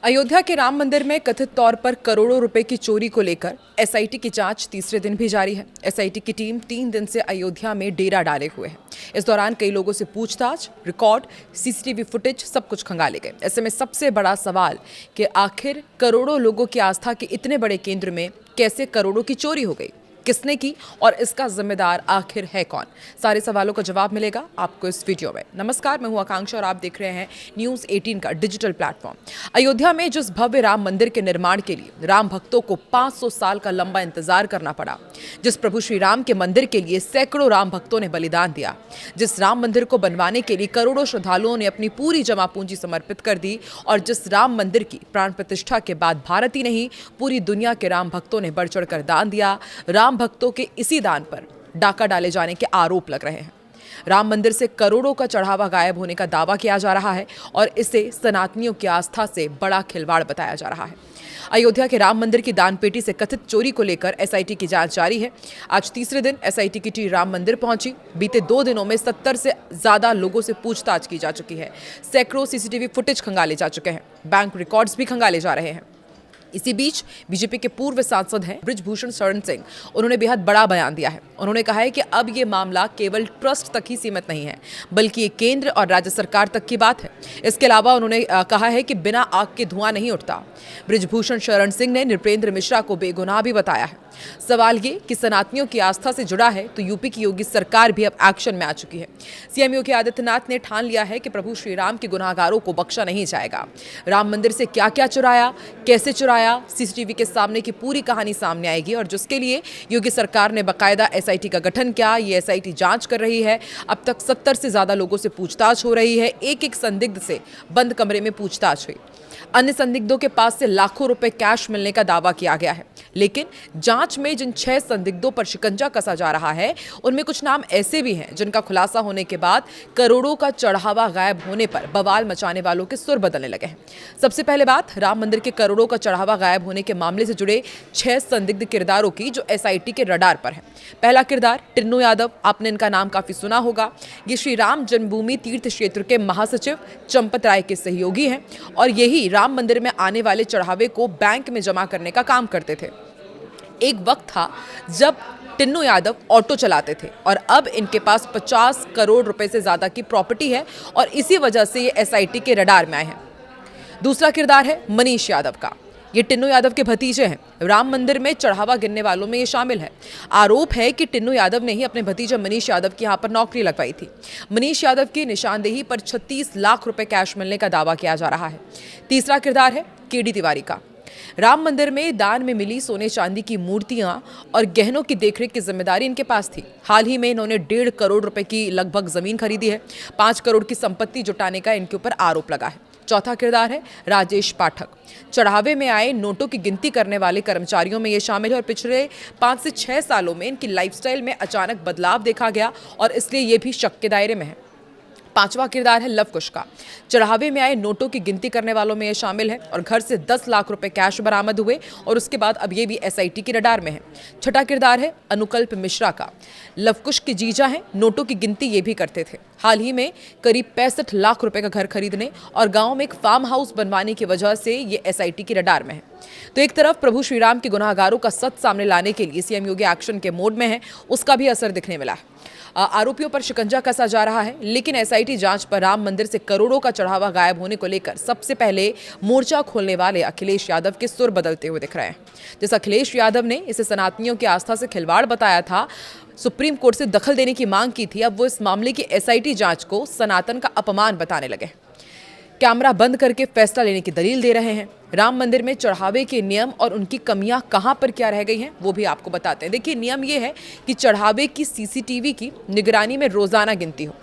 अयोध्या के राम मंदिर में कथित तौर पर करोड़ों रुपए की चोरी को लेकर एसआईटी की जांच तीसरे दिन भी जारी है। एसआईटी की टीम 3 दिन से अयोध्या में डेरा डाले हुए है। इस दौरान कई लोगों से पूछताछ, रिकॉर्ड, सीसीटीवी फुटेज सब कुछ खंगाले गए। ऐसे में सबसे बड़ा सवाल कि आखिर करोड़ों लोगों की आस्था के इतने बड़े केंद्र में कैसे करोड़ों की चोरी हो गई, किसने की और इसका जिम्मेदार आखिर है कौन? सारे सवालों का जवाब मिलेगा आपको इस वीडियो में। नमस्कार, मैं हूं आकांक्षा और आप देख रहे हैं न्यूज़ 18 का डिजिटल प्लेटफॉर्म। अयोध्या में जिस भव्य राम मंदिर के निर्माण के लिए राम भक्तों को 500 साल का लंबा इंतजार करना पड़ा, जिस प्रभु श्री राम के मंदिर के लिए सैकड़ों राम भक्तों ने बलिदान दिया, जिस राम मंदिर को बनवाने के लिए करोड़ों श्रद्धालुओं ने अपनी पूरी जमा पूंजी समर्पित कर दी और जिस राम मंदिर की प्राण प्रतिष्ठा के बाद भारत ही नहीं पूरी दुनिया के राम भक्तों ने बढ़ चढ़कर दान दिया, राम भक्तों के इसी दान पर डाका डाले जाने के आरोप लग रहे हैं। राम मंदिर से करोड़ों का चढ़ावा गायब होने का दावा किया जा रहा है और इसे सनातनियों की आस्था से बड़ा खिलवाड़ बताया जा रहा है। अयोध्या के राम मंदिर की दानपेटी से कथित चोरी को लेकर एसआईटी की जांच जारी है। आज तीसरे दिन एसआईटी की टीम राम मंदिर पहुंची। बीते 2 दिनों में 70 से ज्यादा लोगों से पूछताछ की जा चुकी है। सैकड़ों सीसीटीवी फुटेज खंगाले जा चुके हैं। बैंक रिकॉर्ड्स भी खंगाले जा रहे हैं। इसी बीच बीजेपी के पूर्व सांसद हैं बृजभूषण शरण सिंह, उन्होंने बेहद बड़ा बयान दिया है। उन्होंने कहा है कि अब ये मामला केवल ट्रस्ट तक ही सीमित नहीं है, बल्कि ये केंद्र और राज्य सरकार तक की बात है। इसके अलावा उन्होंने कहा है कि बिना आग के धुआं नहीं उठता। बृजभूषण शरण सिंह ने नृपेंद्र मिश्रा को बेगुनाह भी बताया है। सवाल ये कि सनातनियों की आस्था से जुड़ा है तो यूपी की योगी सरकार भी अब एक्शन में आ चुकी है। सीएम योगी आदित्यनाथ ने ठान लिया है कि प्रभु श्री राम के गुनाहगारों को बख्शा नहीं जाएगा। राम मंदिर से क्या क्या चुराया, कैसे चुराया, सीसीटीवी के सामने की पूरी कहानी सामने आएगी और जिसके लिए योगी सरकार ने बाकायदा एसआईटी का गठन किया। ये एसआईटी जांच कर रही है। अब तक 70 से ज्यादा लोगों से पूछताछ हो रही है। एक संदिग्ध से बंद कमरे में पूछताछ हुई। अन्य संदिग्धों के पास से लाखों रुपए कैश मिलने का दावा किया गया है। लेकिन जांच में जिन 6 संदिग्धों पर शिकंजा कसा जा रहा है, उनमें कुछ नाम ऐसे भी हैं जिनका खुलासा होने के बाद करोड़ों का चढ़ावा गायब होने पर बवाल मचाने वालों के सुर बदलने लगे हैं। सबसे पहले बात राम मंदिर के करोड़ों का चढ़ावा गायब होने के मामले से जुड़े 6 संदिग्ध किरदारों की, जो एसआईटी के रडार पर है। पहला किरदार टिन्नू यादव, आपने इनका नाम काफी सुना होगा। ये श्री राम जन्मभूमि तीर्थ क्षेत्र के महासचिव चंपत राय के सहयोगी हैं और यही राम मंदिर में आने वाले चढ़ावे को बैंक में जमा करने का काम करते थे। एक वक्त था जब टिन्नू यादव ऑटो चलाते थे और अब इनके पास 50 करोड़ रुपए से ज्यादा की प्रॉपर्टी है और इसी वजह से ये एसआईटी के रडार में आए हैं। दूसरा किरदार है मनीष यादव का। ये टिन्नू यादव के भतीजे हैं। राम मंदिर में चढ़ावा गिनने वालों में ये शामिल है। आरोप है कि टिन्नू यादव ने ही अपने भतीजे मनीष यादव की यहाँ पर नौकरी लगवाई थी। मनीष यादव की निशानदेही पर 36 लाख रुपए कैश मिलने का दावा किया जा रहा है। तीसरा किरदार है केडी तिवारी का। राम मंदिर में दान में मिली सोने चांदी की मूर्तियां और गहनों की देखरेख की जिम्मेदारी इनके पास थी। हाल ही में इन्होंने 1.5 करोड़ रुपए की लगभग जमीन खरीदी है। 5 करोड़ की संपत्ति जुटाने का इनके ऊपर आरोप लगा है। चौथा किरदार है राजेश पाठक। चढ़ावे में आए नोटों की गिनती करने वाले कर्मचारियों में ये शामिल है और पिछले 5 से 6 सालों में इनकी लाइफस्टाइल में अचानक बदलाव देखा गया और इसलिए ये भी शक के दायरे में है। पांचवा किरदार है लव कुश का। चढ़ावे में आए नोटों की गिनती करने वालों में ये शामिल है और घर से 10 लाख रुपए कैश बरामद हुए और उसके बाद अब ये भी एसआईटी की रडार में है। छठा किरदार है अनुकल्प मिश्रा का। लव कुश के जीजा हैं, नोटों की गिनती ये भी करते थे। हाल ही में करीब 65 लाख रुपए का घर खरीदने और गांव में एक फार्म हाउस बनवाने की वजह से ये एसआईटी की रडार में है। तो एक तरफ प्रभु श्री राम के गुनाहगारों का सच सामने लाने के लिए सीएम योगी एक्शन के मोड में है, उसका भी असर दिखने मिला है। आरोपियों पर शिकंजा कसा जा रहा है, लेकिन एसआईटी जांच पर राम मंदिर से करोड़ों का चढ़ावा गायब होने को लेकर सबसे पहले मोर्चा खोलने वाले अखिलेश यादव के सुर बदलते हुए दिख रहे हैं। जिस अखिलेश यादव ने इसे सनातनियों की आस्था से खिलवाड़ बताया था, सुप्रीम कोर्ट से दखल देने की मांग की थी, अब वो इस मामले की एसआईटी जांच को सनातन का अपमान बताने लगे। कैमरा बंद करके फैसला लेने की दलील दे रहे हैं। राम मंदिर में चढ़ावे के नियम और उनकी कमियां कहां पर क्या रह गई हैं वो भी आपको बताते हैं। देखिए, नियम ये है कि चढ़ावे की सीसीटीवी की निगरानी में रोजाना गिनती हो।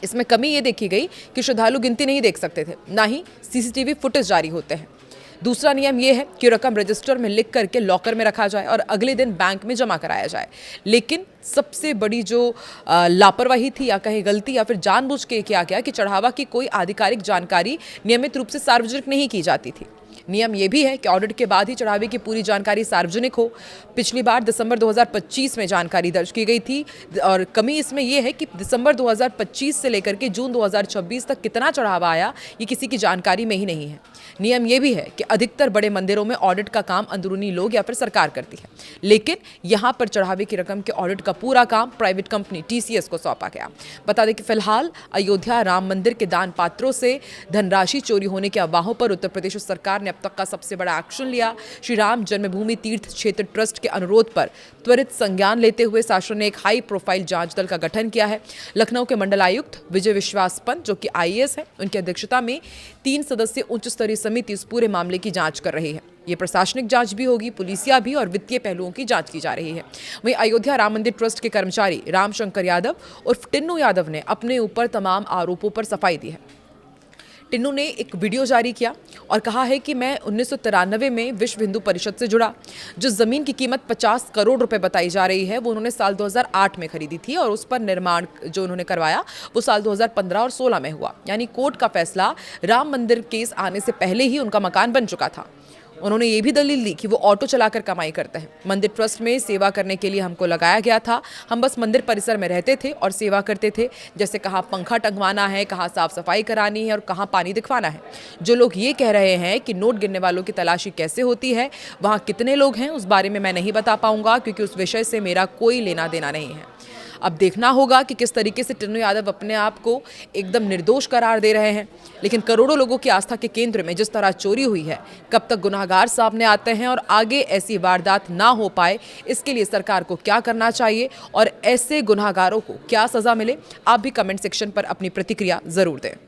इसमें कमी ये देखी गई कि श्रद्धालु गिनती नहीं देख सकते थे, ना ही सीसीटीवी फुटेज जारी होते हैं। दूसरा नियम यह है कि रकम रजिस्टर में लिख करके लॉकर में रखा जाए और अगले दिन बैंक में जमा कराया जाए। लेकिन सबसे बड़ी जो लापरवाही थी या कहीं गलती या फिर जानबूझ के किया गया कि चढ़ावा की कोई आधिकारिक जानकारी नियमित रूप से सार्वजनिक नहीं की जाती थी। नियम ये भी है कि ऑडिट के बाद ही चढ़ावे की पूरी जानकारी सार्वजनिक हो। पिछली बार दिसंबर 2025 में जानकारी दर्ज की गई थी और कमी इसमें यह है कि दिसंबर 2025 से लेकर के जून 2026 तक कितना चढ़ावा आया ये किसी की जानकारी में ही नहीं है। नियम ये भी है कि अधिकतर बड़े मंदिरों में ऑडिट का काम अंदरूनी लोग या फिर सरकार करती है, लेकिन यहाँ पर चढ़ावे की रकम के ऑडिट का पूरा काम प्राइवेट कंपनी TCS को सौंपा गया। बता दें कि फिलहाल अयोध्या राम मंदिर के दान पात्रों से धनराशि चोरी होने के अफवाहों पर उत्तर प्रदेश सरकार ने अब तक का सबसे बड़ा एक्शन लिया। श्री राम जन्मभूमि तीर्थ क्षेत्र ट्रस्ट के अनुरोध पर त्वरित संज्ञान लेते हुए शासन ने एक हाई प्रोफाइल जांच दल का गठन किया है। लखनऊ के मंडलायुक्त विजय विश्वास पंत, जो कि IAS है, उनकी अध्यक्षता में 3 सदस्यीय उच्च स्तरीय समिति इस पूरे मामले की जांच कर रही है। ये प्रशासनिक जांच भी होगी, पुलिसिया भी और वित्तीय पहलुओं की जांच की जा रही है। वहीं अयोध्या राम मंदिर ट्रस्ट के कर्मचारी रामशंकर यादव उर्फ टिन्नू यादव ने अपने ऊपर तमाम आरोपों पर सफाई दी है। टिन्नू ने एक वीडियो जारी किया और कहा है कि मैं 1993 में विश्व हिंदू परिषद से जुड़ा। जो ज़मीन की कीमत 50 करोड़ रुपए बताई जा रही है वो उन्होंने साल 2008 में खरीदी थी और उस पर निर्माण जो उन्होंने करवाया वो साल 2015 और 16 में हुआ। यानी कोर्ट का फैसला राम मंदिर केस आने से पहले ही उनका मकान बन चुका था। उन्होंने ये भी दलील दी कि वो ऑटो चलाकर कमाई करते हैं। मंदिर ट्रस्ट में सेवा करने के लिए हमको लगाया गया था, हम बस मंदिर परिसर में रहते थे और सेवा करते थे। जैसे कहाँ पंखा टंगवाना है, कहाँ साफ सफाई करानी है और कहाँ पानी दिखवाना है। जो लोग ये कह रहे हैं कि नोट गिनने वालों की तलाशी कैसे होती है, वहाँ कितने लोग हैं, उस बारे में मैं नहीं बता पाऊंगा क्योंकि उस विषय से मेरा कोई लेना देना नहीं है। अब देखना होगा कि किस तरीके से टिन्नू यादव अपने आप को एकदम निर्दोष करार दे रहे हैं। लेकिन करोड़ों लोगों की आस्था के केंद्र में जिस तरह चोरी हुई है, कब तक गुनाहगार सामने आते हैं और आगे ऐसी वारदात ना हो पाए, इसके लिए सरकार को क्या करना चाहिए और ऐसे गुनाहगारों को क्या सजा मिले, आप भी कमेंट सेक्शन पर अपनी प्रतिक्रिया जरूर दें।